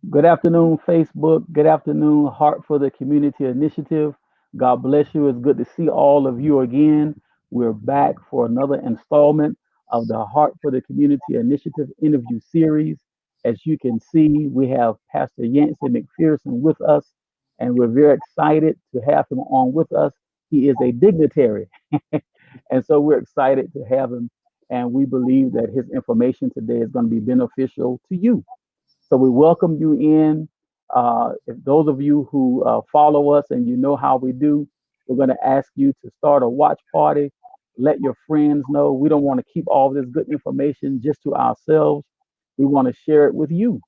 Good afternoon, Facebook. Good afternoon, Heart for the Community Initiative. God bless you. It's good to see all of you again. We're back for another installment of the Heart for the Community Initiative interview series. As you can see, we have Pastor Yancy McPherson with us, and we're very excited to have him on with us. He is a dignitary, and so we're excited to have him. And we believe that his information today is going to be beneficial to you. So we welcome you in. If those of you who follow us and you know how we do, we're going to ask you to start a watch party. Let your friends know. We don't want to keep all this good information just to ourselves. We want to share it with you.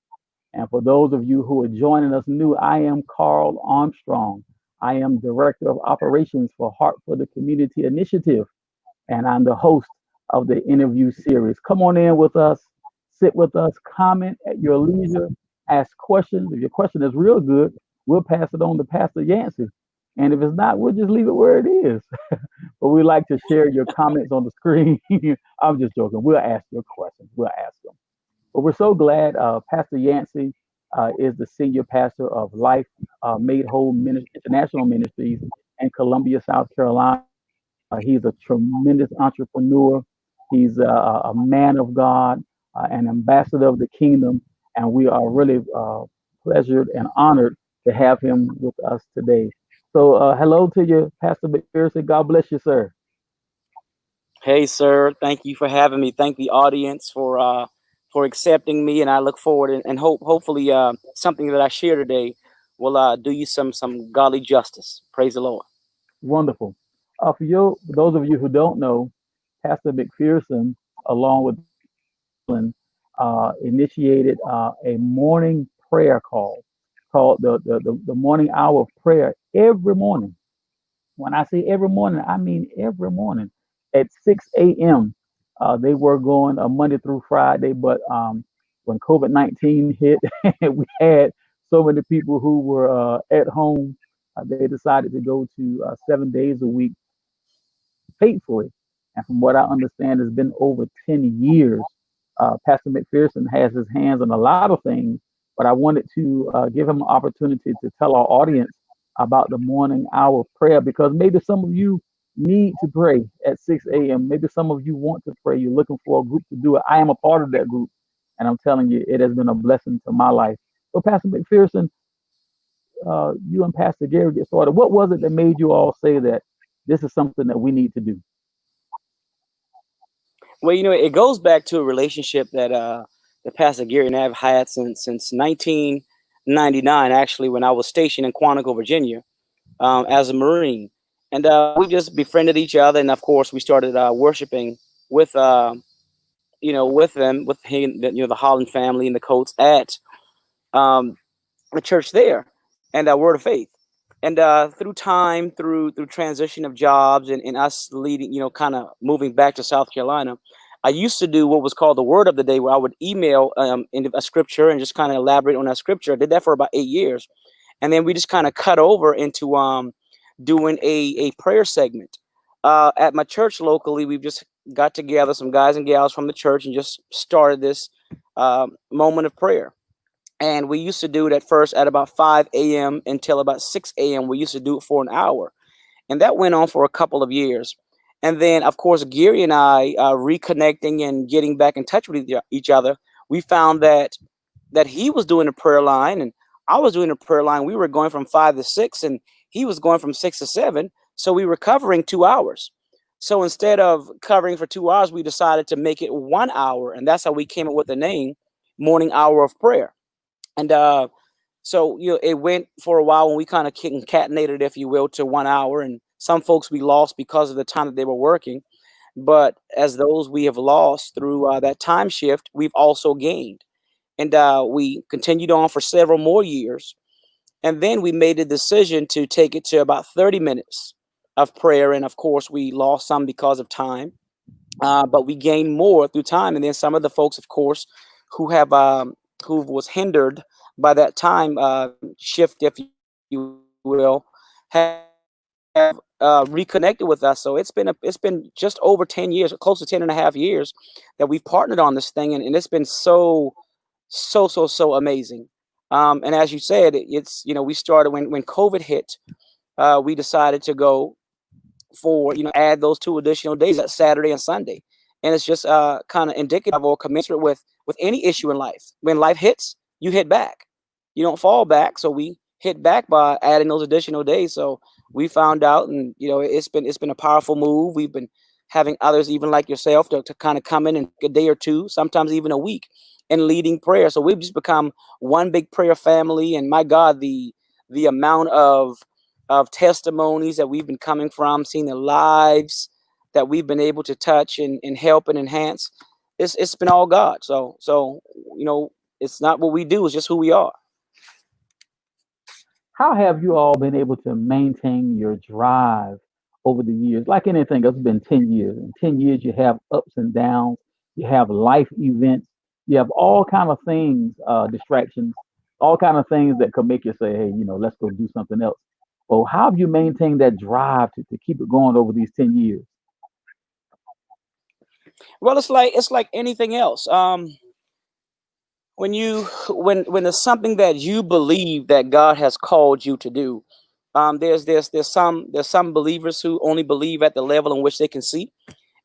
And for those of you who are joining us new, I am Carl Armstrong. I am Director of Operations for Heart for the Community Initiative, and I'm the host of the interview series. Come on in with us, sit with us, comment at your leisure, ask questions. If your question is real good, we'll pass it on to Pastor Yancey. And if it's not, we'll just leave it where it is. But we like to share your comments on the screen. I'm just joking. We'll ask your questions. We'll ask them. But we're so glad Pastor Yancey is the senior pastor of Life Made Whole International Ministries in Columbia, South Carolina. He's a tremendous entrepreneur. He's a man of God, an ambassador of the kingdom, and we are really pleasured and honored to have him with us today. So, hello to you, Pastor McPherson. God bless you, sir. Hey, sir. Thank you for having me. Thank the audience for accepting me, and I look forward and hopefully something that I share today will do you some godly justice. Praise the Lord. Wonderful. For those of you who don't know, Pastor McPherson, along with initiated a morning prayer call called the morning hour of prayer every morning. When I say every morning, I mean every morning at 6 a.m. They were going Monday through Friday, but when COVID-19 hit, we had so many people who were at home. They decided to go to 7 days a week faithfully. And from what I understand, it's been over 10 years. Pastor McPherson has his hands on a lot of things, but I wanted to give him an opportunity to tell our audience about the morning hour of prayer because maybe some of you need to pray at 6 a.m. Maybe some of you want to pray. You're looking for a group to do it. I am a part of that group, and I'm telling you, it has been a blessing to my life. So, Pastor McPherson, you and Pastor Gary get started. What was it that made you all say that this is something that we need to do? Well, it goes back to a relationship that Pastor Gary and I have had since 1999. Actually, when I was stationed in Quantico, Virginia, as a Marine, and we just befriended each other, and of course, we started worshiping with with them, with him, the Holland family and the Coates at um, the church there, and Word of Faith. And through time, through transition of jobs, and us leading, kind of moving back to South Carolina, I used to do what was called the Word of the Day, where I would email in a scripture and just kind of elaborate on that scripture. I did that for about 8 years, and then we just kind of cut over into doing a prayer segment. At my church locally, we've just got together some guys and gals from the church and just started this moment of prayer. And we used to do it at first at about 5 a.m. until about 6 a.m. We used to do it for an hour. And that went on for a couple of years. And then, of course, Gary and I reconnecting and getting back in touch with each other, we found that he was doing a prayer line and I was doing a prayer line. We were going from 5 to 6 and he was going from 6 to 7. So we were covering 2 hours. So instead of covering for 2 hours, we decided to make it 1 hour. And that's how we came up with the name Morning Hour of Prayer. And so it went for a while when we kind of concatenated, if you will, to 1 hour. And some folks we lost because of the time that they were working. But as those we have lost through that time shift, we've also gained. And we continued on for several more years. And then we made a decision to take it to about 30 minutes of prayer. And of course, we lost some because of time, but we gained more through time. And then some of the folks, of course, who have who was hindered by that time shift, if you will, have reconnected with us. So it's been just over 10 years, close to 10 and a half years that we've partnered on this thing, and it's been so amazing. And as you said, it's we started when COVID hit. We decided to go for add those 2 additional days, that Saturday and Sunday, and it's just kind of indicative or commensurate with any issue in life. When life hits, you hit back. You don't fall back, so we hit back by adding those additional days. So we found out, and it's been a powerful move. We've been having others, even like yourself, to kind of come in and take a day or two, sometimes even a week, and leading prayer. So we've just become one big prayer family. And my God, the amount of testimonies that we've been coming from, seeing the lives that we've been able to touch and help and enhance. It's been all God. So you know, it's not what we do; it's just who we are. How have you all been able to maintain your drive over the years? Like anything else, it's been 10 years. In 10 years, you have ups and downs, you have life events, you have all kind of things, distractions, all kind of things that could make you say, hey, let's go do something else. Well, how have you maintained that drive to keep it going over these 10 years? Well, it's like anything else. When there's something that you believe that God has called you to do, there's some believers who only believe at the level in which they can see.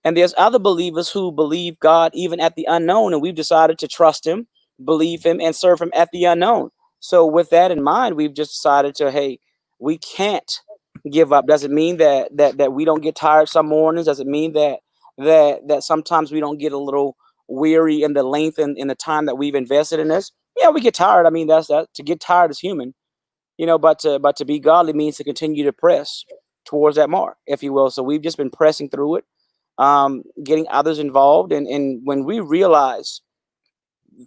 And there's other believers who believe God even at the unknown, and we've decided to trust Him, believe Him, and serve Him at the unknown. So, with that in mind, we've just decided to, hey, we can't give up. Does it mean that we don't get tired some mornings? Does it mean that sometimes we don't get a little weary in the length and in the time that we've invested in this? Yeah, we get tired. I mean, that's that. To get tired is human, but to be godly means to continue to press towards that mark, if you will. So we've just been pressing through it, getting others involved, and when we realize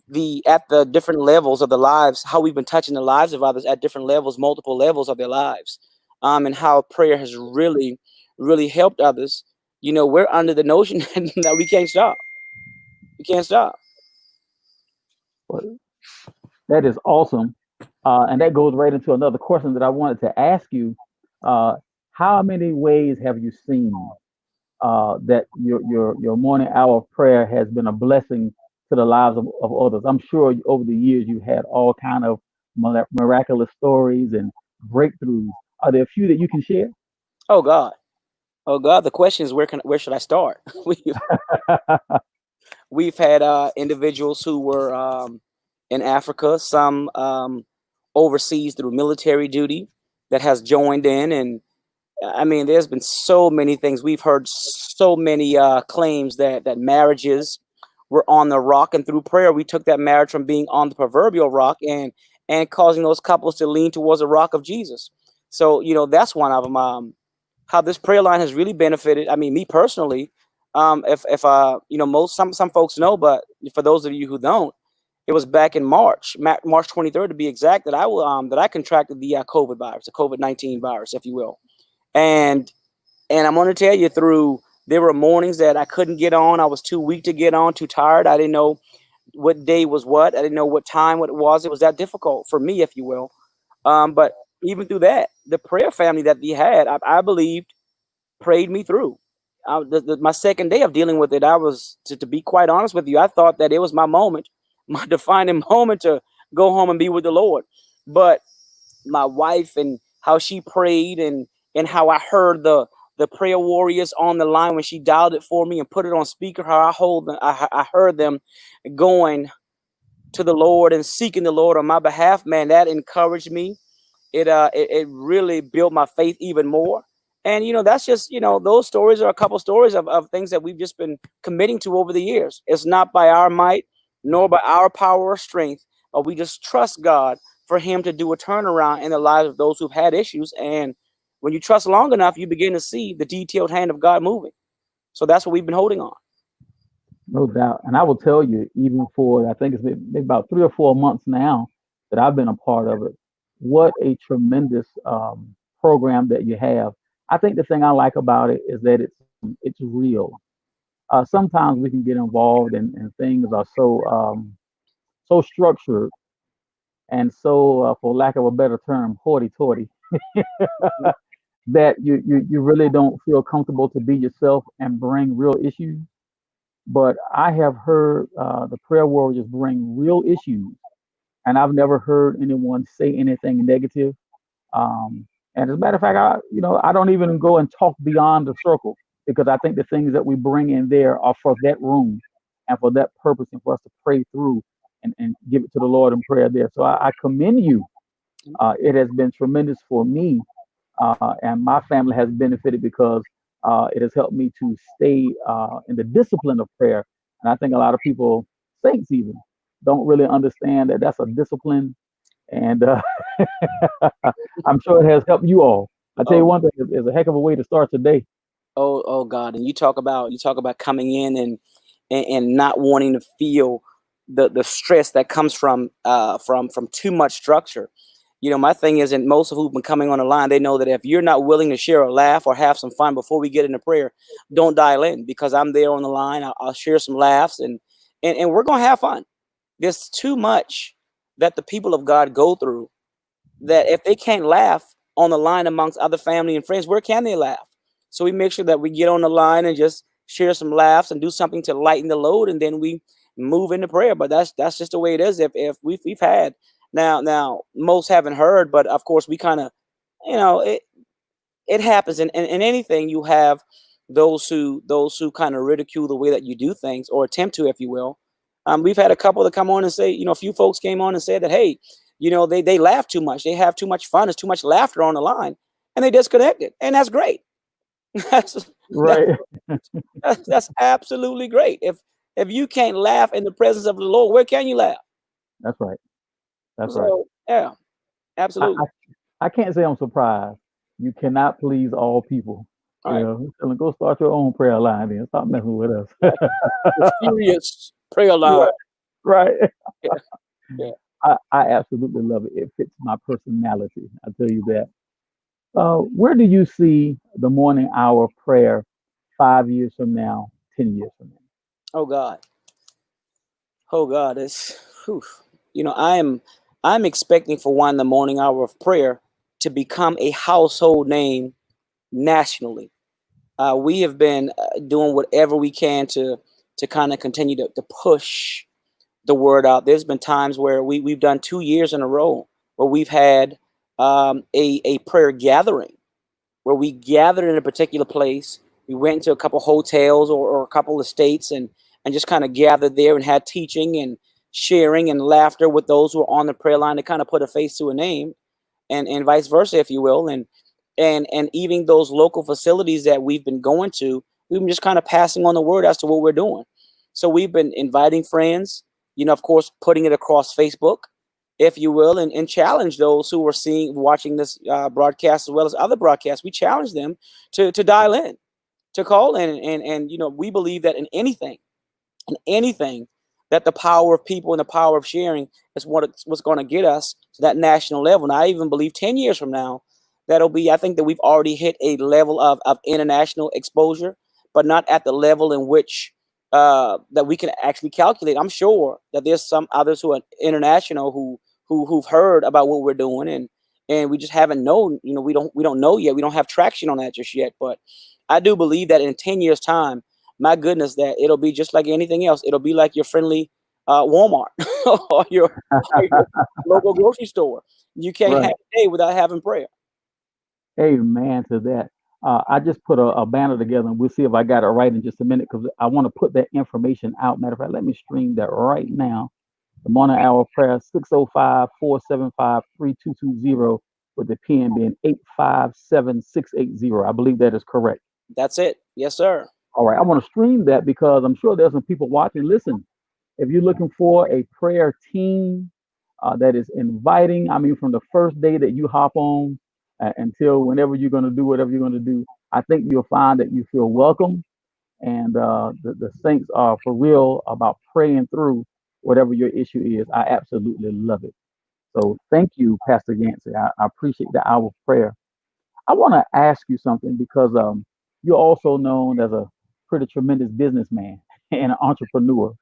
the at the different levels of the lives, how we've been touching the lives of others at different levels, multiple levels of their lives, and how prayer has really, really helped others. We're under the notion that we can't stop. We can't stop. Well, that is awesome. And that goes right into another question that I wanted to ask you. Uh, how many ways have you seen that your morning hour of prayer has been a blessing to the lives of others? I'm sure over the years you had all kind of miraculous stories and breakthroughs. Are there a few that you can share? Oh God, oh God. The question is, where should I start? We've had individuals who were in Africa, some overseas through military duty, that has joined in. And I mean, there's been so many things. We've heard so many claims that marriages were on the rock, and through prayer, we took that marriage from being on the proverbial rock and causing those couples to lean towards the rock of Jesus. So that's one of them. How this prayer line has really benefited. I mean, me personally, if most some folks know, but for those of you who don't, it was back in March 23rd to be exact, that I contracted the COVID virus, the COVID-19 virus, if you will. And I'm going to tell you, through there were mornings that I couldn't get on. I was too weak to get on, too tired. I didn't know what day was what. I didn't know what time what it was. It was that difficult for me, if you will. But even through that, the prayer family that we had, I believed, prayed me through. My second day of dealing with it, I was, to be quite honest with you, I thought that it was my moment, my defining moment to go home and be with the Lord. But my wife and how she prayed, and how I heard the prayer warriors on the line when she dialed it for me and put it on speaker, how I heard them going to the Lord and seeking the Lord on my behalf. Man, that encouraged me. It really built my faith even more. And that's just, those stories are a couple stories of things that we've just been committing to over the years. It's not by our might nor by our power or strength, but we just trust God for Him to do a turnaround in the lives of those who've had issues. And when you trust long enough, you begin to see the detailed hand of God moving. So that's what we've been holding on. No doubt. And I will tell you, even for, I think it's been maybe about 3 or 4 months now that I've been a part of it, what a tremendous program that you have. I think the thing I like about it is that it's real. Sometimes we can get involved and things are so structured and so, for lack of a better term, hoity-toity, that you really don't feel comfortable to be yourself and bring real issues. But I have heard the prayer warriors bring real issues, and I've never heard anyone say anything negative. And as a matter of fact, I don't even go and talk beyond the circle because I think the things that we bring in there are for that room and for that purpose and for us to pray through and give it to the Lord in prayer there. So I commend you. It has been tremendous for me, and my family has benefited because it has helped me to stay in the discipline of prayer. And I think a lot of people, saints even, don't really understand that that's a discipline. And I'm sure it has helped you all. I tell you Oh, one thing, it's a heck of a way to start today. oh God! And you talk about coming in and not wanting to feel the stress that comes from too much structure. My thing is, and most of who've been coming on the line, they know that if you're not willing to share a laugh or have some fun before we get into prayer, don't dial in because I'm there on the line. I'll share some laughs and we're gonna have fun. There's too much that the people of God go through that if they can't laugh on the line amongst other family and friends, where can they laugh? So we make sure that we get on the line and just share some laughs and do something to lighten the load, and then we move into prayer. But that's just the way it is. If we've had now most haven't heard, but of course we kind of it happens in anything. You have those who kind of ridicule the way that you do things or attempt to, if you will. We've had a couple that come on and say, a few folks came on and said that, hey, they laugh too much, they have too much fun, there's too much laughter on the line, and they disconnected, and that's great. that's, that, Right. that's absolutely great. If you can't laugh in the presence of the Lord, where can you laugh? That's right. That's right. So yeah, I, absolutely. I, I can't say I'm surprised. You cannot please all people. All right. Tell them, go start your own prayer line then. Stop messing with us. The serious prayer line. Right. Right. Yeah, yeah. I absolutely love it. It fits my personality. I tell you that. Where do you see the morning hour of prayer 5 years from now, 10 years from now? Oh God. Oh God, it's whew. I'm expecting for one the morning hour of prayer to become a household name nationally. We have been doing whatever we can to kind of continue to push the word out. There's been times where we've done 2 years in a row where we've had a prayer gathering where we gathered in a particular place. We went into a couple hotels or a couple of states and just kind of gathered there and had teaching and sharing and laughter with those who were on the prayer line to kind of put a face to a name and vice versa, if you will. And even those local facilities that we've been going to, we've been just kind of passing on the word as to what we're doing. So we've been inviting friends, of course, putting it across Facebook, if you will, and challenge those who are watching this broadcast as well as other broadcasts. We challenge them to dial in, to call in, and we believe that in anything that the power of people and the power of sharing is what's going to get us to that national level. And I even believe 10 years from now, I think that we've already hit a level of international exposure, but not at the level in which that we can actually calculate. I'm sure that there's some others who are international who've heard about what we're doing, and we just haven't known. We don't know yet. We don't have traction on that just yet. But I do believe that in 10 years time, my goodness, that it'll be just like anything else. It'll be like your friendly Walmart or your local grocery store. You can't have Right. a day without having prayer. Amen to that. I just put a banner together and we'll see if I got it right in just a minute because I want to put that information out. Matter of fact, let me stream that right now. The morning hour prayer 605-475-3220 with the PN being 857-680. I believe that is correct. That's it. Yes, sir. All right. I want to stream that because I'm sure there's some people watching. Listen, if you're looking for a prayer team that is inviting, I mean, from the first day that you hop on until whenever you're going to do whatever you're going to do, I think you'll find that you feel welcome and the saints are for real about praying through whatever your issue is. I absolutely love it. So thank you, Pastor Yancey. I appreciate the hour of prayer. I want to ask you something because you're also known as a pretty tremendous businessman and an entrepreneur.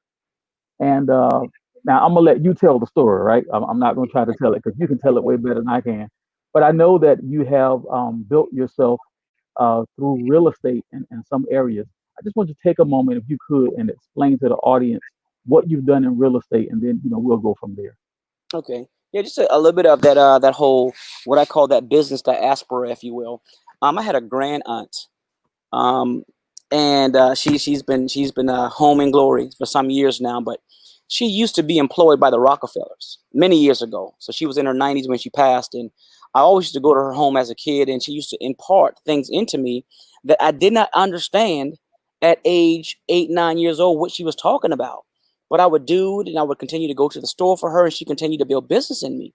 And now I'm gonna let you tell the story, right? I'm not gonna try to tell it because you can tell it way better than I can. But I know that you have built yourself through real estate in some areas. I just want you to take a moment, if you could, and explain to the audience what you've done in real estate, and then we'll go from there. Okay. Yeah, just a little bit of that that whole what I call that business diaspora, if you will. I had a grand aunt, um, and she's been home in glory for some years now, but she used to be employed by the Rockefellers many years ago. So she was in her 90s when she passed, and I always used to go to her home as a kid, and she used to impart things into me that I did not understand at age 8, 9 years old what she was talking about. But I would do it, and I would continue to go to the store for her, and she continued to build business in me.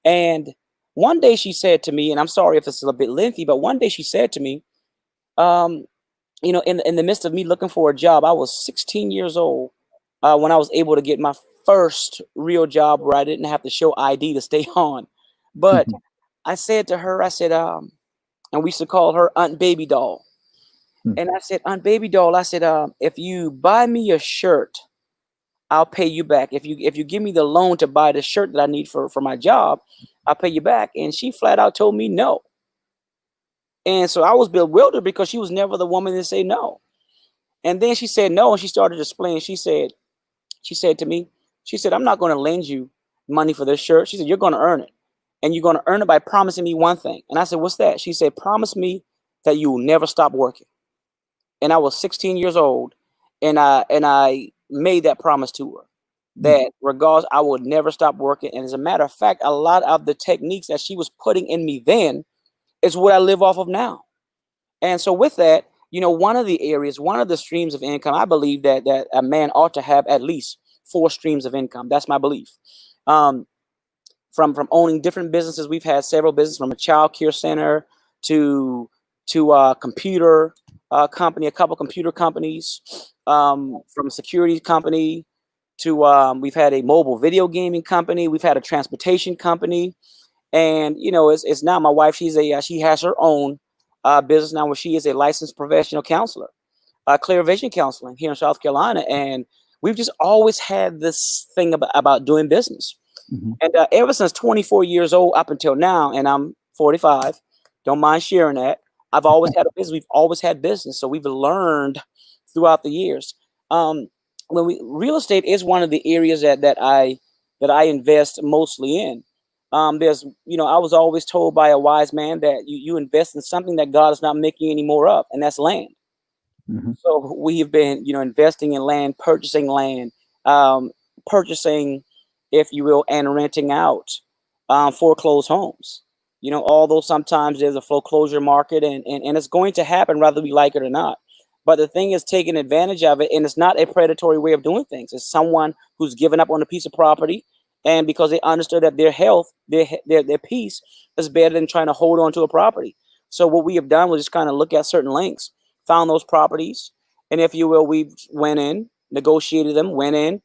And one day she said to me, and I'm sorry if it's a bit lengthy, but one day she said to me, um, in the midst of me looking for a job, I was 16 years old when I was able to get my first real job where I didn't have to show ID to stay on. But I said to her, I said, and we used to call her Aunt Baby Doll. And I said, Aunt Baby Doll, I said, if you buy me a shirt, I'll pay you back. If you give me the loan to buy the shirt that I need for my job, I'll pay you back. And she flat out told me no. And so I was bewildered because she was never the woman to say no. And then she said no, and she started explaining. She said to me, she said, I'm not going to lend you money for this shirt. She said, you're going to earn it. And you're going to earn it by promising me one thing. And I said, what's that? She said, promise me that you will never stop working. And I was 16 years old, and I made that promise to her that regardless, I would never stop working. And as a matter of fact, a lot of the techniques that she was putting in me then is what I live off of now. And so with that, one of the areas, one of the streams of income, I believe that a man ought to have at least four streams of income. That's my belief. Um, from owning different businesses, we've had several businesses, from a child care center to a computer company, a couple computer companies, from a security company to we've had a mobile video gaming company, we've had a transportation company, and it's now my wife. She has her own business now, where she is a licensed professional counselor, clear vision counseling here in South Carolina, and we've just always had this thing about doing business. Mhm. And ever since 24 years old up until now, and I'm 45, don't mind sharing that. I've always had a business. We've always had business, so we've learned throughout the years. Um, when we real estate is one of the areas that I invest mostly in. I was always told by a wise man that you invest in something that God is not making any more of, and that's land. Mhm. So we have been, investing in land, purchasing land, um, purchasing, if you will, and renting out foreclosed homes. Although sometimes there's a foreclosure market, and it's going to happen whether we like it or not. But the thing is taking advantage of it, and it's not a predatory way of doing things. It's someone who's given up on a piece of property, and because they understood that their health, their peace is better than trying to hold on to a property. So what we have done was just kind of look at certain links, found those properties, and if you will, we went in, negotiated them, went in,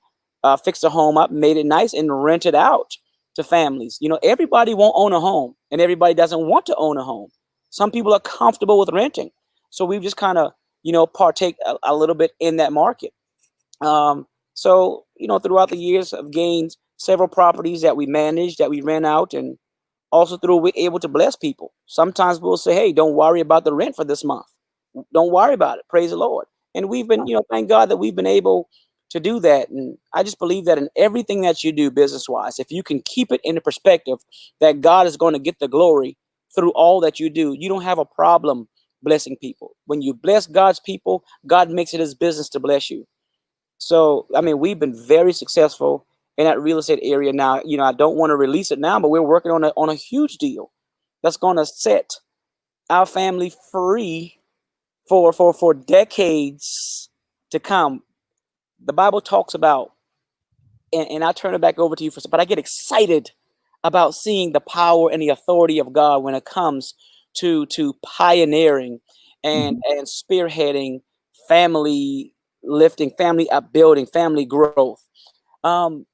fixed the home up, made it nice, and rented out to families. Everybody won't own a home, and everybody doesn't want to own a home. Some people are comfortable with renting, so we've just kind of partake a little bit in that market. So throughout the years, I've gained several properties that we manage, that we rent out, and also through we're able to bless people. Sometimes we'll say, hey, don't worry about the rent for this month. Don't worry about it. Praise the Lord. And we've been, thank God that we've been able to do that. And I just believe that in everything that you do business wise, if you can keep it in the perspective that God is going to get the glory through all that you do, you don't have a problem blessing people. When you bless God's people, God makes it his business to bless you. So, I mean, we've been very successful in that real estate area now. I don't want to release it now, but we're working on a huge deal that's going to set our family free for decades to come. The Bible talks about, and I'll turn it back over to you but I get excited about seeing the power and the authority of God when it comes to pioneering and Mhm. and spearheading family lifting, family upbuilding, family growth. Um,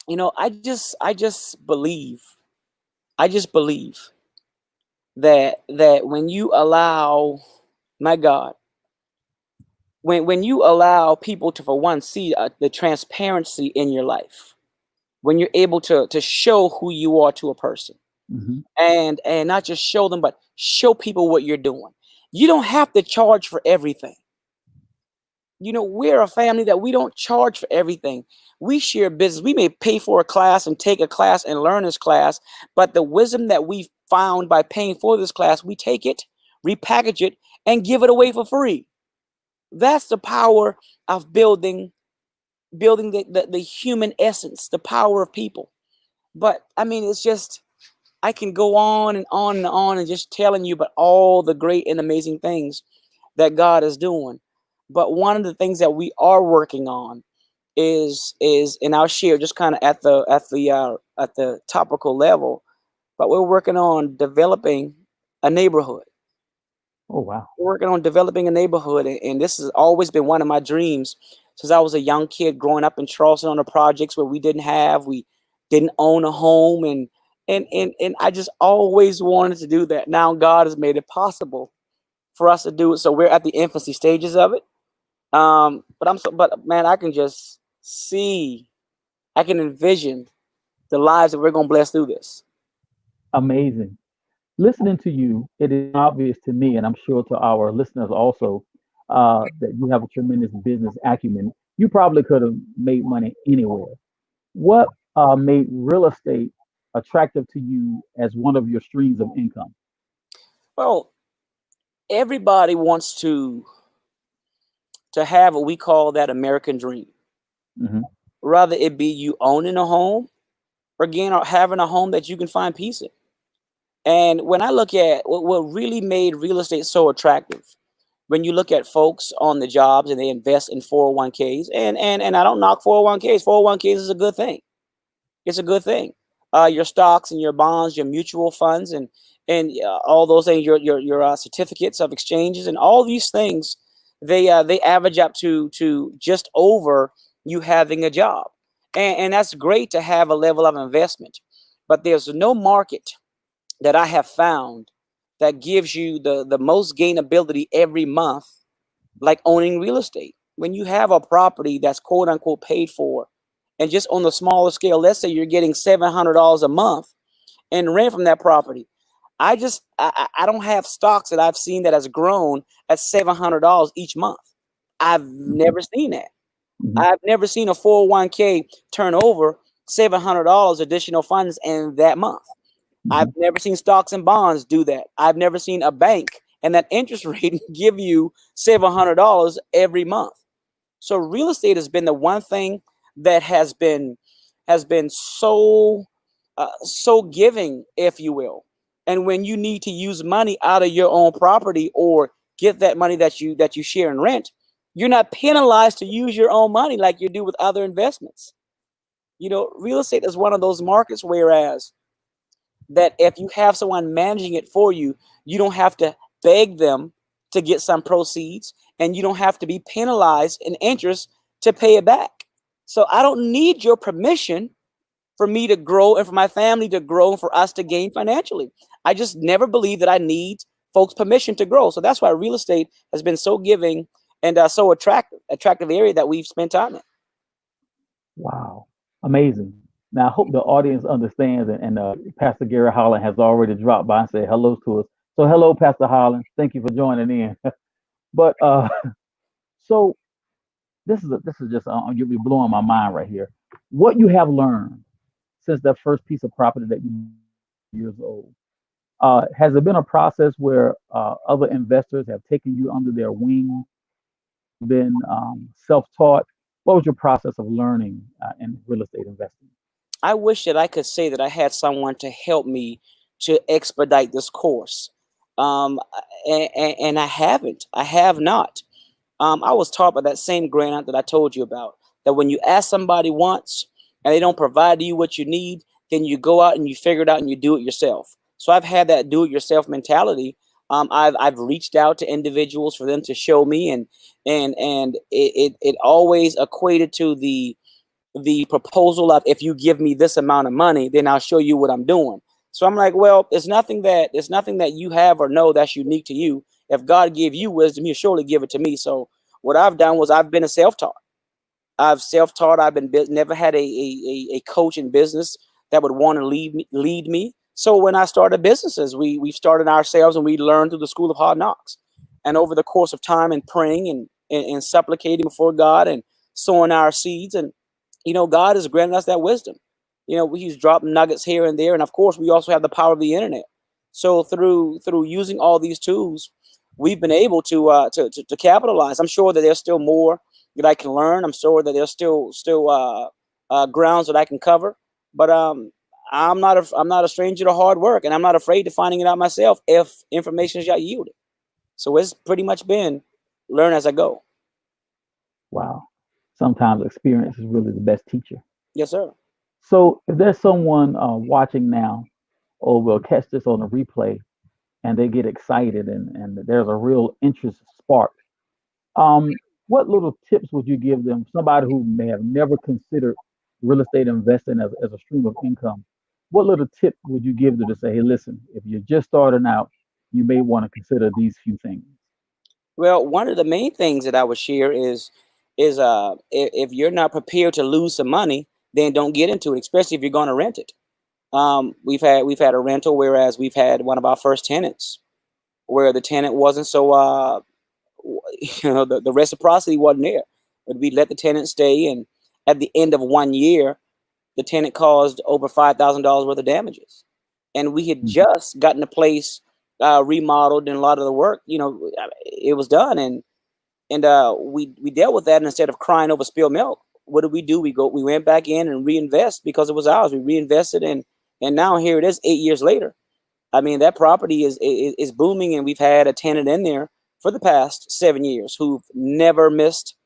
I just believe that when you allow, my God, when you allow people to, for one, see the transparency in your life, when you're able to show who you are to a person, Mhm. and not just show them, but show people what you're doing. You don't have to charge for everything. We're a family that we don't charge for everything. We share business. We may pay for a class and take a class and learn this class, but the wisdom that we found by paying for this class, we take it, repackage it, and give it away for free. That's the power of building the human essence, the power of people. But I mean, it's just I can go on and on and on and just telling you about all the great and amazing things that God is doing. But one of the things that we are working on is and I'll share just kind of at the topical level, but we're working on developing a neighborhood. Oh, wow. We're working on developing a neighborhood, and this has always been one of my dreams since I was a young kid growing up in Charleston on the projects where we didn't own a home, and I just always wanted to do that. Now God has made it possible for us to do it. So we're at the infancy stages of it. But man, I can just see, I can envision the lives that we're gonna bless through this. Amazing. Listening to you, it is obvious to me, and I'm sure to our listeners also, that you have a tremendous business acumen. You probably could have made money anywhere. What made real estate attractive to you as one of your streams of income? Well, everybody wants to have what we call that American dream. Hmm. Rather it be you owning a home or again or having a home that you can find peace in. And when I look at what really made real estate so attractive, when you look at folks on the jobs and they invest in 401ks, and I don't knock 401ks. 401ks is a good thing. It's a good thing. Your stocks and your bonds, your mutual funds, and all those things, your certificates of exchanges, and all these things, they average up to just over you having a job, and that's great to have a level of investment. But there's no market that I have found that gives you the most gainability every month like owning real estate. When you have a property that's quote unquote paid for, and just on the smaller scale, let's say you're getting $700 a month in rent from that property. I don't have stocks that I've seen that has grown at $700 each month. I've never seen that. Hmm. I've never seen a 401k turn over $700 additional funds in that month. I've Hmm. never seen stocks and bonds do that. I've never seen a bank and that interest rate give you $700 every month. So real estate has been the one thing that has been so giving, if you will. And when you need to use money out of your own property or get that money that you share in rent, you're not penalized to use your own money like you do with other investments. Real estate is one of those markets whereas that if you have someone managing it for you, you don't have to beg them to get some proceeds and you don't have to be penalized in interest to pay it back. So I don't need your permission for me to grow and for my family to grow and for us to gain financially. I just never believe that I need folks' permission to grow. So that's why real estate has been so giving and so attractive area that we've spent time in. Wow. Amazing. Now, I hope the audience understands, and Pastor Gary Holland has already dropped by and said hello to us. So, hello, Pastor Holland. Thank you for joining in. But so this is just you'll be blowing my mind right here. What you have learned since that first piece of property that you years old. Has there been a process where other investors have taken you under their wing, been self-taught? What was your process of learning in real estate investing? I wish that I could say that I had someone to help me to expedite this course. Um, and I haven't. I have not. I was taught by that same grant that I told you about. That when you ask somebody once and they don't provide you what you need, then you go out and you figure it out and you do it yourself. So I've had that do it yourself mentality. I've reached out to individuals for them to show me, and it always equated to the proposal of if you give me this amount of money, then I'll show you what I'm doing. So I'm like, well, it's nothing that you have or know that's unique to you. If God gave you wisdom, He'll surely give it to me. So what I've done was I've been a self-taught. I've self-taught. I've been never had a coach in business that would want to lead me. So when I started businesses, we started ourselves and we learned through the school of hard knocks. And over the course of time and praying and supplicating before God and sowing our seeds. And God has granted us that wisdom. He's dropped nuggets here and there, and of course, we also have the power of the internet. So through using all these tools, we've been able to capitalize. I'm sure that there's still more that I can learn. I'm sure that there's still grounds that I can cover. But I'm not a stranger to hard work, and I'm not afraid to finding it out myself if information is not yielded. So it's pretty much been learn as I go. Wow. Sometimes experience is really the best teacher. Yes, sir. So if there's someone watching now or will catch this on a replay and they get excited and there's a real interest sparked, what little tips would you give them? Somebody who may have never considered real estate investing as a stream of income. What little tip would you give them to say, hey, listen, if you're just starting out, you may want to consider these few things? Well, one of the main things that I would share is if you're not prepared to lose some money, then don't get into it, especially if you're going to rent it. We've had a rental, whereas we've had one of our first tenants where the tenant wasn't so the reciprocity wasn't there. But we let the tenant stay, and at the end of 1 year, the tenant caused over $5,000 worth of damages, and we had Mhm. just gotten the place remodeled, and a lot of the work, it was done, and we dealt with that. And instead of crying over spilled milk, what did we do? We went back in and reinvest because it was ours. We reinvested, and now here it is 8 years later. I mean, that property is booming, and we've had a tenant in there for the past 7 years who've never missed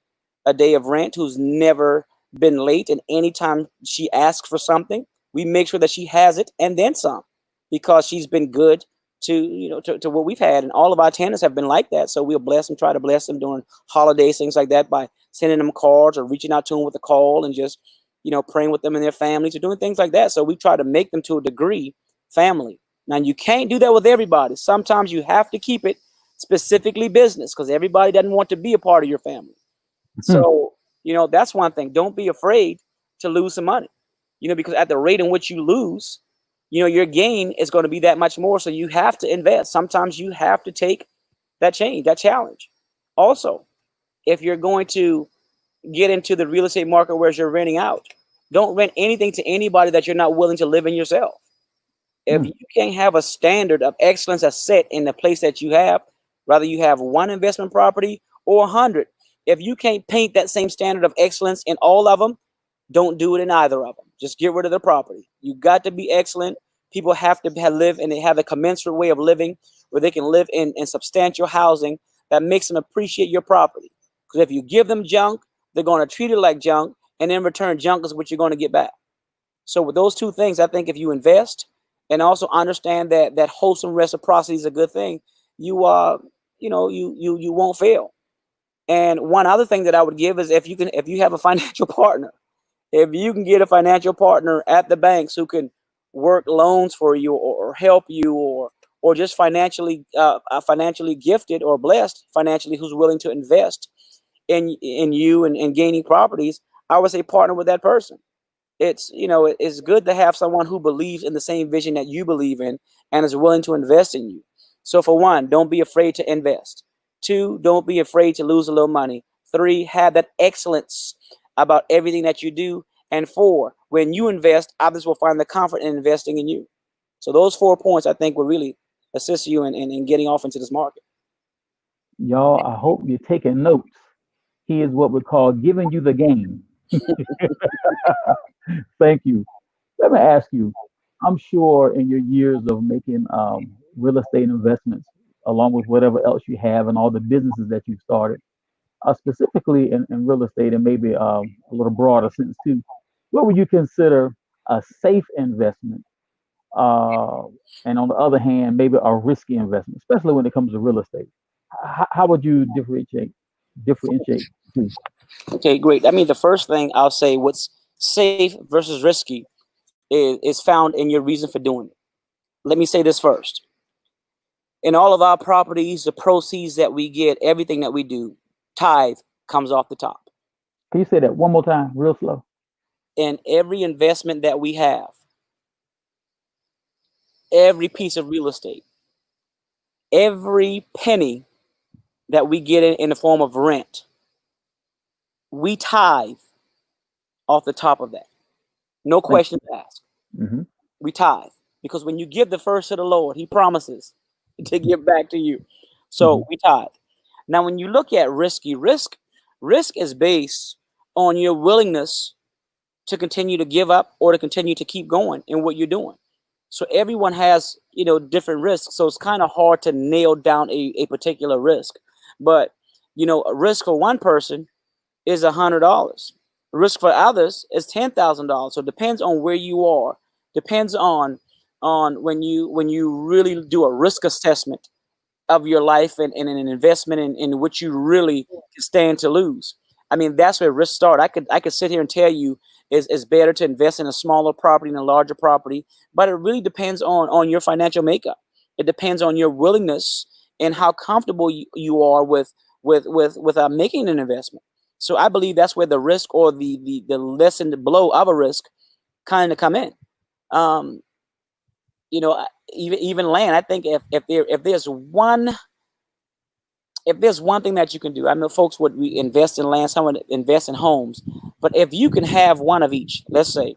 a day of rent, who's never been late. And anytime she asks for something, we make sure that she has it and then some, because she's been good to what we've had. And all of our tenants have been like that. So we'll bless them, try to bless them during holidays, things like that, by sending them cards or reaching out to them with a call and just, praying with them and their families or doing things like that. So we try to make them, to a degree, family. Now, you can't do that with everybody. Sometimes you have to keep it specifically business, because everybody doesn't want to be a part of your family. So, that's one thing. Don't be afraid to lose some money, because at the rate in which you lose, your gain is going to be that much more. So you have to invest. Sometimes you have to take that challenge. Also, if you're going to get into the real estate market where you're renting out, don't rent anything to anybody that you're not willing to live in yourself. If Mm. you can't have a standard of excellence that's set in the place that you have, rather you have one investment property or 100, if you can't paint that same standard of excellence in all of them, don't do it in either of them. Just get rid of the property. You got to be excellent. People have to live, and they have a commensurate way of living where they can live in substantial housing that makes them appreciate your property. Because if you give them junk, they're going to treat it like junk, and in return, junk is what you're going to get back. So with those two things, I think if you invest and also understand that wholesome reciprocity is a good thing, you you won't fail. And one other thing that I would give is, if you have a financial partner, if you can get a financial partner at the banks who can work loans for you, or help you, or just financially gifted or blessed financially, who's willing to invest in you and gaining properties, I would say partner with that person. It's good to have someone who believes in the same vision that you believe in and is willing to invest in you. So for one, don't be afraid to invest. Two, don't be afraid to lose a little money. Three, have that excellence about everything that you do. And four, when you invest, others will find the comfort in investing in you. So those 4 points, I think, will really assist you in getting off into this market. Y'all, I hope you're taking notes. He is what we call giving you the game. Thank you. Let me ask you, I'm sure in your years of making real estate investments, along with whatever else you have and all the businesses that you've started, specifically in real estate and maybe a little broader sense too, what would you consider a safe investment? Uh, and on the other hand, maybe a risky investment, especially when it comes to real estate. How would you differentiate the two? Okay, great. I mean, the first thing I'll say, what's safe versus risky is found in your reason for doing it. Let me say this first. In all of our properties, the proceeds that we get, everything that we do, tithe comes off the top. Can you say that one more time, real slow? And every investment that we have, every piece of real estate, every penny that we get in the form of rent, we tithe off the top of that. No Thank questions asked. you. Hmm. We tithe because when you give the first to the Lord, He promises to give back to you. Hmm. So we tithe. Now, when you look at risk is based on your willingness to continue to give up or to continue to keep going in what you're doing. So everyone has, different risks. So it's kind of hard to nail down a particular risk. But, a risk for one person is $100. Risk for others is $10,000. So it depends on where you are. Depends on when you really do a risk assessment of your life and an investment in which you really can stand to lose. I mean, that's where risk start. I could sit here and tell you it's better to invest in a smaller property than a larger property, but it really depends on your financial makeup. It depends on your willingness and how comfortable you are with making an investment. So I believe that's where the risk or the lesson, the blow of a risk kind of come in. Um, even land. I think if there's one thing that you can do, I know folks would invest in land, some would invest in homes, but if you can have one of each, let's say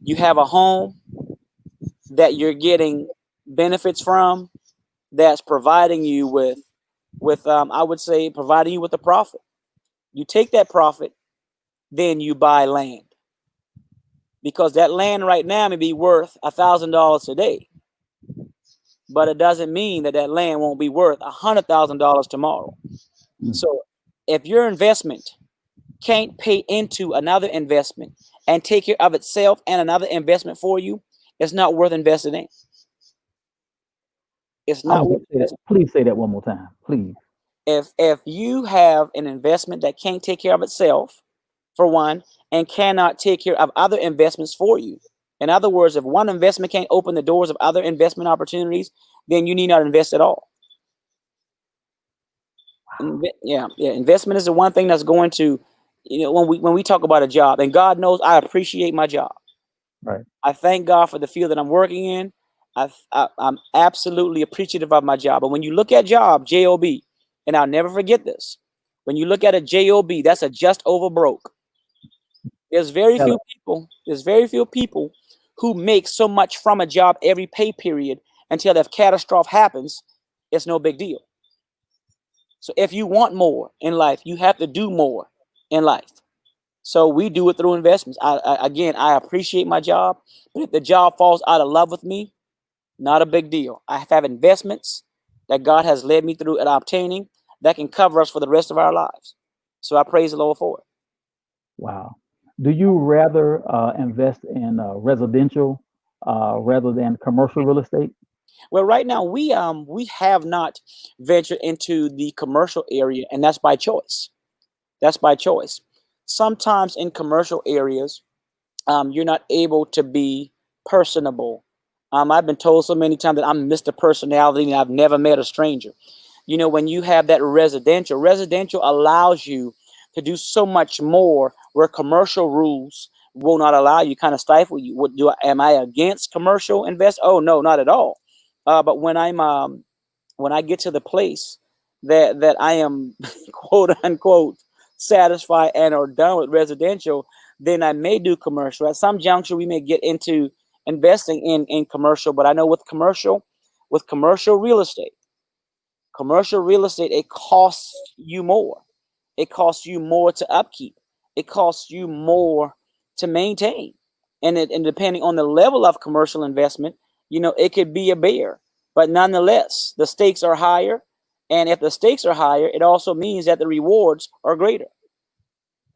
you have a home that you're getting benefits from, that's providing you with I would say providing you with a profit. You take that profit, then you buy land because that land right now may be worth $1,000 today, but it doesn't mean that that land won't be worth $100,000 tomorrow. Hmm. So if your investment can't pay into another investment and take care of itself and another investment for you, it's not worth investing in. It's I not was worth going to say that. investing. Please say that one more time, please. If you have an investment that can't take care of itself, for one, and cannot take care of other investments for you. In other words, if one investment can't open the doors of other investment opportunities, then you need not invest at all. Yeah, yeah. Investment is the one thing that's going to, when we talk about a job, and God knows I appreciate my job. Right. I thank God for the field that I'm working in. I'm absolutely appreciative of my job. But when you look at job, and I'll never forget this. When you look at a job, that's a just over broke. There's very Tell few it. people. There's very few people who make so much from a job every pay period until if catastrophe happens, it's no big deal. So if you want more in life, you have to do more in life. So we do it through investments. Again, I appreciate my job, but if the job falls out of love with me, not a big deal. I have investments that God has led me through and obtaining that can cover us for the rest of our lives. So I praise the Lord for it. Wow. Do you rather invest in residential rather than commercial real estate? Well, right now we have not ventured into the commercial area, and that's by choice. That's by choice. Sometimes in commercial areas, you're not able to be personable. I've been told so many times that I'm Mr. Personality and I've never met a stranger. When you have that residential allows you to do so much more where commercial rules will not allow you, kind of stifle you. Am I against commercial invest? Oh no, not at all. But when I get to the place that I am quote unquote satisfied and or done with residential, then I may do commercial. At some juncture, we may get into investing in commercial, but I know with commercial real estate, it costs you more. It costs you more to upkeep. It costs you more to maintain. And depending on the level of commercial investment, it could be a bear. But nonetheless, the stakes are higher. And if the stakes are higher, it also means that the rewards are greater.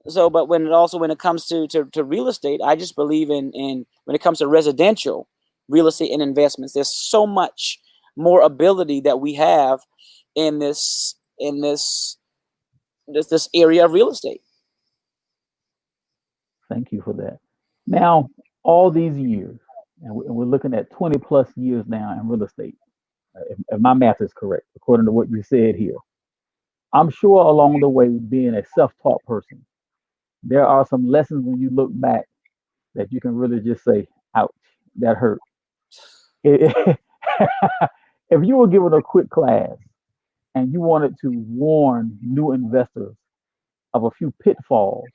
So, but when it comes to real estate, I just believe in when it comes to residential real estate and investments, there's so much more ability that we have in this area of real estate. Thank you for that. Now, all these years, and we're looking at 20 plus years now in real estate, if my math is correct, according to what you said here. I'm sure along the way, being a self taught person, there are some lessons when you look back that you can really just say, ouch, that hurt. If you were given a quick class and you wanted to warn new investors of a few pitfalls,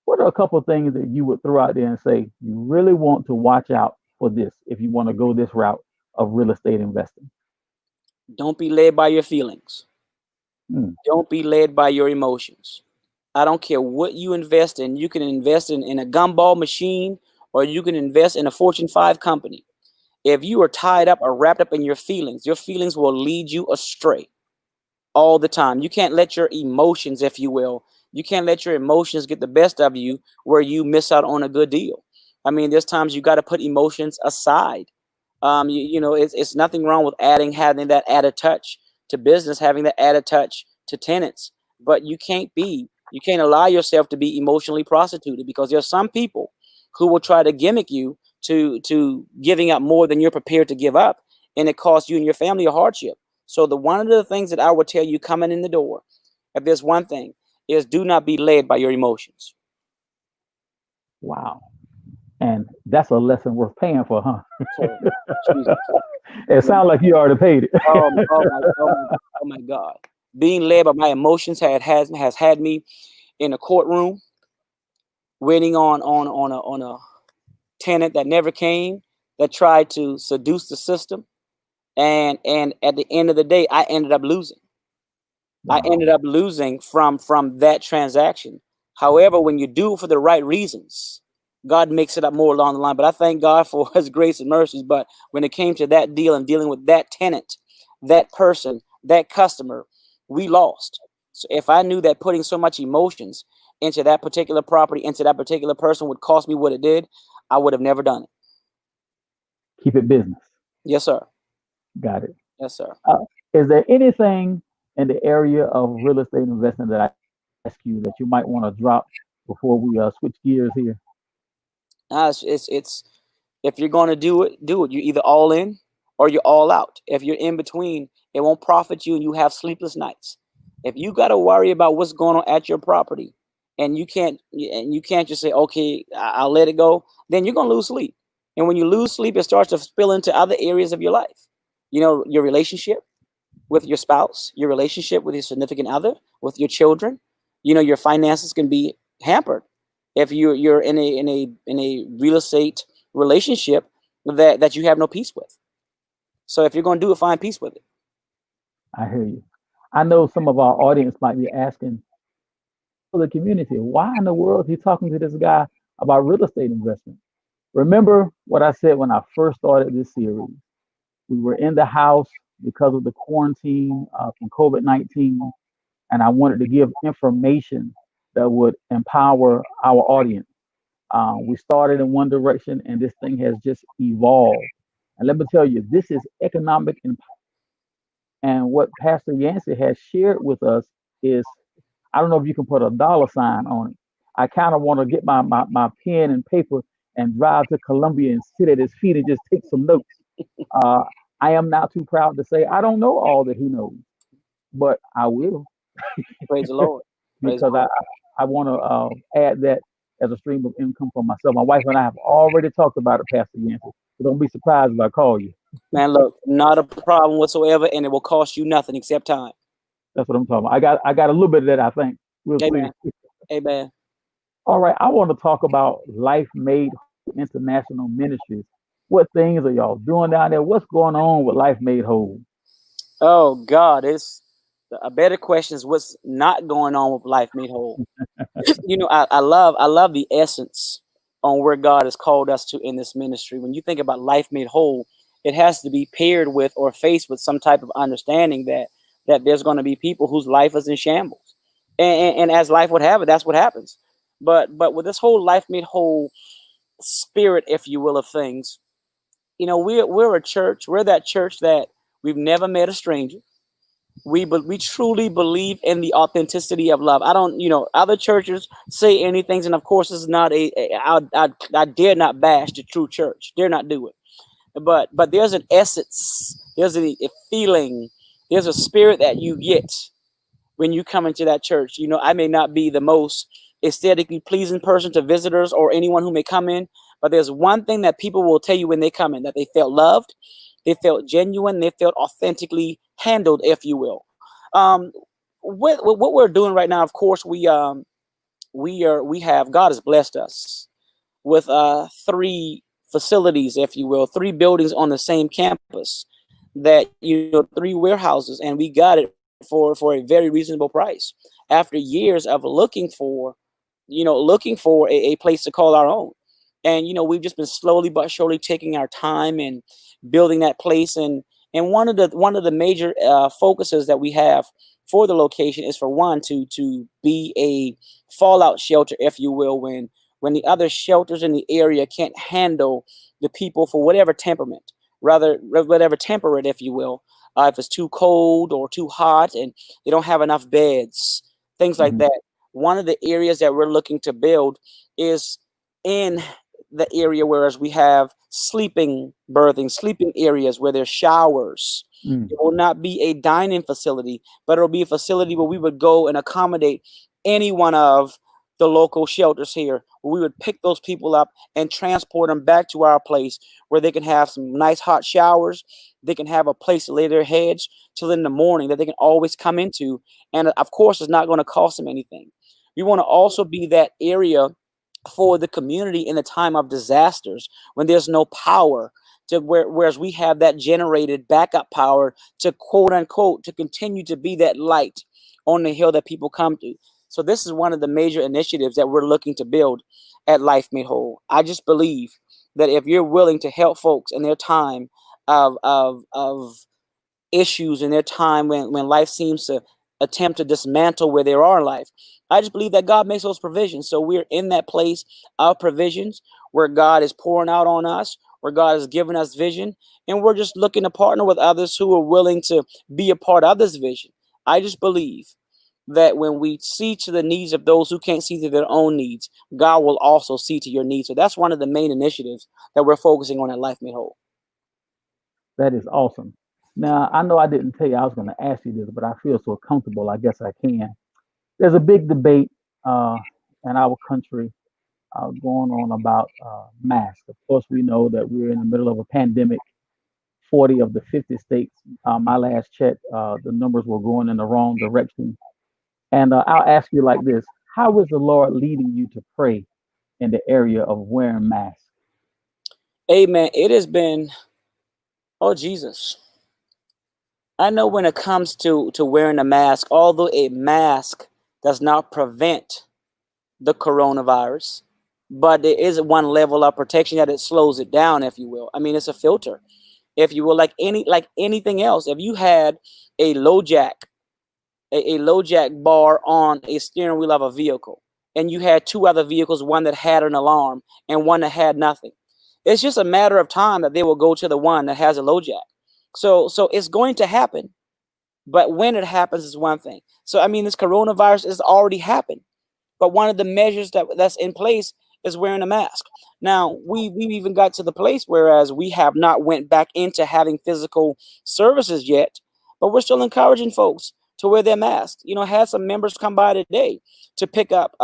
what are a couple of things that you would throw out there and say you really want to watch out for this if you want to go this route of real estate investing? Don't be led by your feelings. Hmm. Don't be led by your emotions. I don't care what you invest in. You can invest in a gumball machine, or you can invest in a Fortune 5 company. If you are tied up or wrapped up in your feelings will lead you astray all the time. You can't let your emotions, if you will, you can't let your emotions get the best of you where you miss out on a good deal. I mean, there's times you got to put emotions aside. It's nothing wrong with having that added touch to business, having that added touch to tenants, but you can't allow yourself to be emotionally prostituted, because there's some people who will try to gimmick you to giving up more than you're prepared to give up, and it costs you and your family a hardship. So the one of the things that I would tell you coming in the door, if there's one thing, is do not be led by your emotions. Wow. And that's a lesson worth paying for, huh? So, Jesus. It sounds like you already paid it. Oh my God. Being led by my emotions has had me in a courtroom waiting on a tenant that never came, that tried to seduce the system, and at the end of the day, I ended up losing. I ended Wow. up losing from that transaction. However, when you do it for the right reasons, God makes it up more along the line. But I thank God for His grace and mercies. But when it came to that deal and dealing with that tenant, that person, that customer, we lost. So if I knew that putting so much emotions into that particular property, into that particular person would cost me what it did, I would have never done it. Keep it business. Yes, sir. Got it. Yes, sir. Is there anything in the area of real estate investment that I ask you that you might want to drop before we switch gears here? It's if you're going to do it, do it. You're either all in or you're all out. If you're in between, it won't profit you, and you have sleepless nights. If you got to worry about what's going on at your property, and you can't just say, okay, I'll let it go, then you're going to lose sleep. And when you lose sleep, it starts to spill into other areas of your life. Your relationship with your spouse, your relationship with your significant other, with your children. Your finances can be hampered if you're in a real estate relationship that you have no peace with. So if you're going to do it, find peace with it. I hear you. I know some of our audience might be asking for the community, why in the world is he talking to this guy about real estate investment? Remember what I said when I first started this series? We were in the house because of the quarantine from COVID-19, and I wanted to give information that would empower our audience. We started in one direction, and this thing has just evolved. And let me tell you, this is economic empowerment. And what Pastor Yancey has shared with us is, I don't know if you can put a dollar sign on it. I kind of want to get my pen and paper and drive to Columbia and sit at his feet and just take some notes. Uh, I am not too proud to say I don't know all that he knows, but I will, Praise the Lord. Praise the because I Lord. I want to add that as a stream of income for myself. My wife and I have already talked about it, Pastor Yancey. So don't be surprised if I call you. Man, look, not a problem whatsoever, and it will cost you nothing except time. That's what I'm talking about. I got a little bit of that, I think. We'll see. Amen. Amen. All right, I want to talk about Life Made Whole International Ministries. What things are y'all doing down there? What's going on with Life Made Whole? Oh God, it's a better question is what's not going on with Life Made Whole. I love the essence on where God has called us to in this ministry. When you think about life made whole, it has to be paired with or faced with some type of understanding that there's going to be people whose life is in shambles, and as life would have it, that's what happens. But with this whole life made whole spirit, if you will, of things, we're a church. We're that church that we've never met a stranger. We truly believe in the authenticity of love. I don't, other churches say anything, and of course, it's not I dare not bash the true church. Dare not do it. But there's an essence. There's a feeling. There's a spirit that you get when you come into that church. I may not be the most aesthetically pleasing person to visitors or anyone who may come in, but there's one thing that people will tell you when they come in, that they felt loved, they felt genuine, they felt authentically handled, if you will. Um, what we're doing right now, of course, we have God has blessed us with three facilities, if you will, three buildings on the same campus, that three warehouses, and we got it for a very reasonable price after years of looking for a place to call our own. And we've just been slowly but surely taking our time and building that place. And one of the major focuses that we have for the location is, for one, to be a fallout shelter, if you will, when the other shelters in the area can't handle the people for whatever temperament, rather whatever temperate, if you will, if it's too cold or too hot and they don't have enough beds, things like Hmm. that. One of the areas that we're looking to build is in the area, whereas we have sleeping areas where there's showers. Mm. It will not be a dining facility, but it'll be a facility where we would go and accommodate any one of the local shelters here, where we would pick those people up and transport them back to our place where they can have some nice hot showers. They can have a place to lay their heads till in the morning that they can always come into. And of course, it's not going to cost them anything. We want to also be that area for the community in a time of disasters when there's no power, whereas we have that generated backup power to, quote unquote, to continue to be that light on the hill that people come to. So this is one of the major initiatives that we're looking to build at Life Made Whole. I just believe that if you're willing to help folks in their time of issues, in their time when life seems to attempt to dismantle where they are in life, I just believe that God makes those provisions. So we're in that place of provisions where God is pouring out on us, where God has given us vision, and we're just looking to partner with others who are willing to be a part of this vision. I just believe that when we see to the needs of those who can't see to their own needs, God will also see to your needs. So that's one of the main initiatives that we're focusing on at Life Made Whole. That is awesome. Now, I know I didn't tell you I was going to ask you this, but I feel so comfortable. I guess I can. There's a big debate uh, in our country going on about masks. Of course, we know that we're in the middle of a pandemic. 40 of the 50 states, my last check, the numbers were going in the wrong direction. And I'll ask you like this: how is the Lord leading you to pray in the area of wearing masks? Amen. It has been, oh Jesus. I know when it comes to wearing a mask, although a mask does not prevent the coronavirus, but there is one level of protection that it slows it down, if you will. I mean, it's a filter, if you will, like anything else. If you had a low jack, a low jack bar on a steering wheel of a vehicle, and you had two other vehicles, one that had an alarm and one that had nothing, it's just a matter of time that they will go to the one that has a low jack. So it's going to happen, but when it happens is one thing. So I mean, this coronavirus has already happened, but one of the measures that's in place is wearing a mask. Now we've even got to the place whereas we have not went back into having physical services yet, but we're still encouraging folks to wear their masks. Had some members come by today to pick up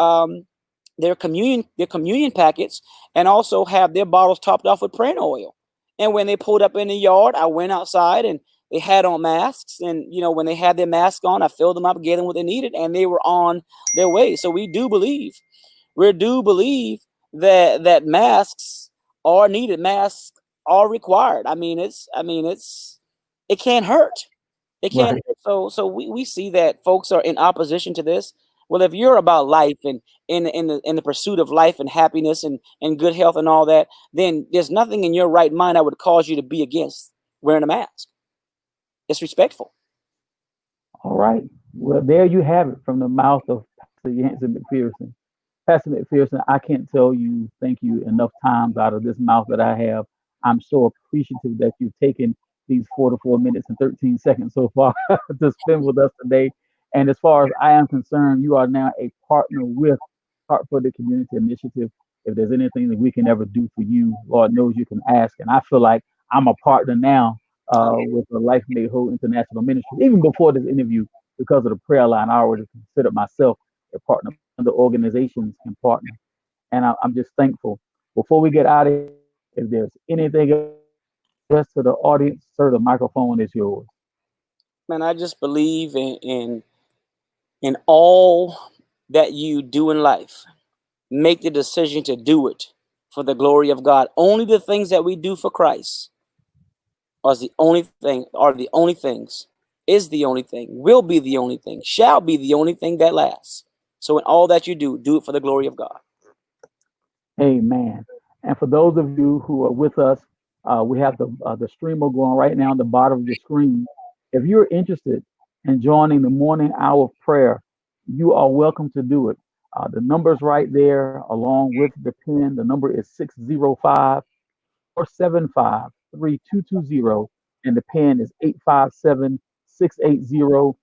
their communion packets, and also have their bottles topped off with praying oil. And when they pulled up in the yard, I went outside and they had on masks. And when they had their mask on, I filled them up, gave them what they needed, and they were on their way. So we do believe that masks are needed. Masks are required. It can't hurt. It can't. Right. So we see that folks are in opposition to this. Well, if you're about life and in the pursuit of life and happiness and good health and all that, then there's nothing in your right mind that would cause you to be against wearing a mask. It's respectful. All right. Well, there you have it from the mouth of Pastor Yancy McPherson. Pastor McPherson, I can't tell you thank you enough times out of this mouth that I have. I'm so appreciative that you've taken these 4 to 4 minutes and 13 seconds so far to spend with us today. And as far as I am concerned, you are now a partner with Heart for the Community Initiative. If there's anything that we can ever do for you, Lord knows you can ask. And I feel like I'm a partner now with the Life Made Whole International Ministry. Even before this interview, because of the prayer line, I already considered myself a partner. The organizations can partner. And I'm just thankful. Before we get out of here, if there's anything else to the audience, sir, the microphone is yours. Man, I just believe in In all that you do in life, make the decision to do it for the glory of God. Only the things that we do for Christ are the only things, is the only thing, will be the only thing, shall be the only thing that lasts. So in all that you do it for the glory of God. Amen. And for those of you who are with us, we have the streamer going right now on the bottom of your screen. If you're interested in joining the morning hour of prayer, you are welcome to do it. The number's right there, along with the pin. The number is 605-475-3220, and the pin is 857-680.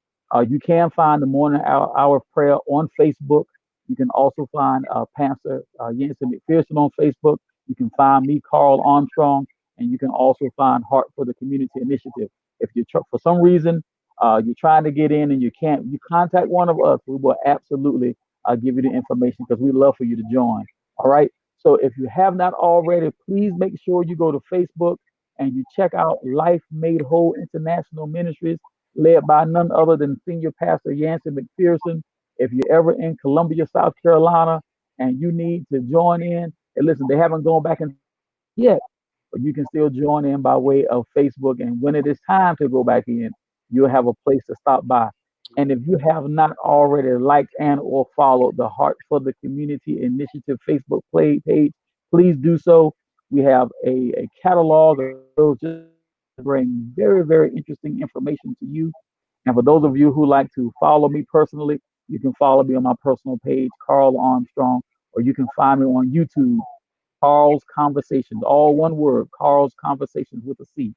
You can find the morning hour of prayer on Facebook. You can also find Pastor Yancy McPherson on Facebook. You can find me, Carl Armstrong, and you can also find Heart for the Community Initiative. If you for some reason you're trying to get in and you can't, you contact one of us. We will absolutely give you the information because we love for you to join. All right. So if you have not already, please make sure you go to Facebook and you check out Life Made Whole International Ministries, led by none other than Senior Pastor Yancy McPherson. If you're ever in Columbia, South Carolina, and you need to join in, and listen, they haven't gone back into session yet, but you can still join in by way of Facebook. And when it is time to go back in, you'll have a place to stop by. And if you have not already liked and or followed the Heart for the Community Initiative Facebook page, please do so. We have a catalog of videos just designed to bring very, very interesting information to you. And for those of you who like to follow me personally, you can follow me on my personal page, Carl Armstrong, or you can find me on YouTube, Carl's Conversations, all one word, Carl's Conversations with a C.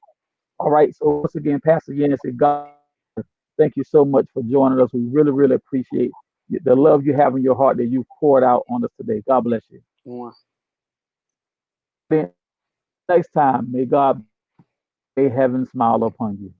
All right. So once again, Pastor Yancey, God bless you, sir. Thank you so much for joining us. We really, really appreciate the love you have in your heart that you've poured out on us today. God bless you. Then until next time, may God bless you. May heaven smile upon you.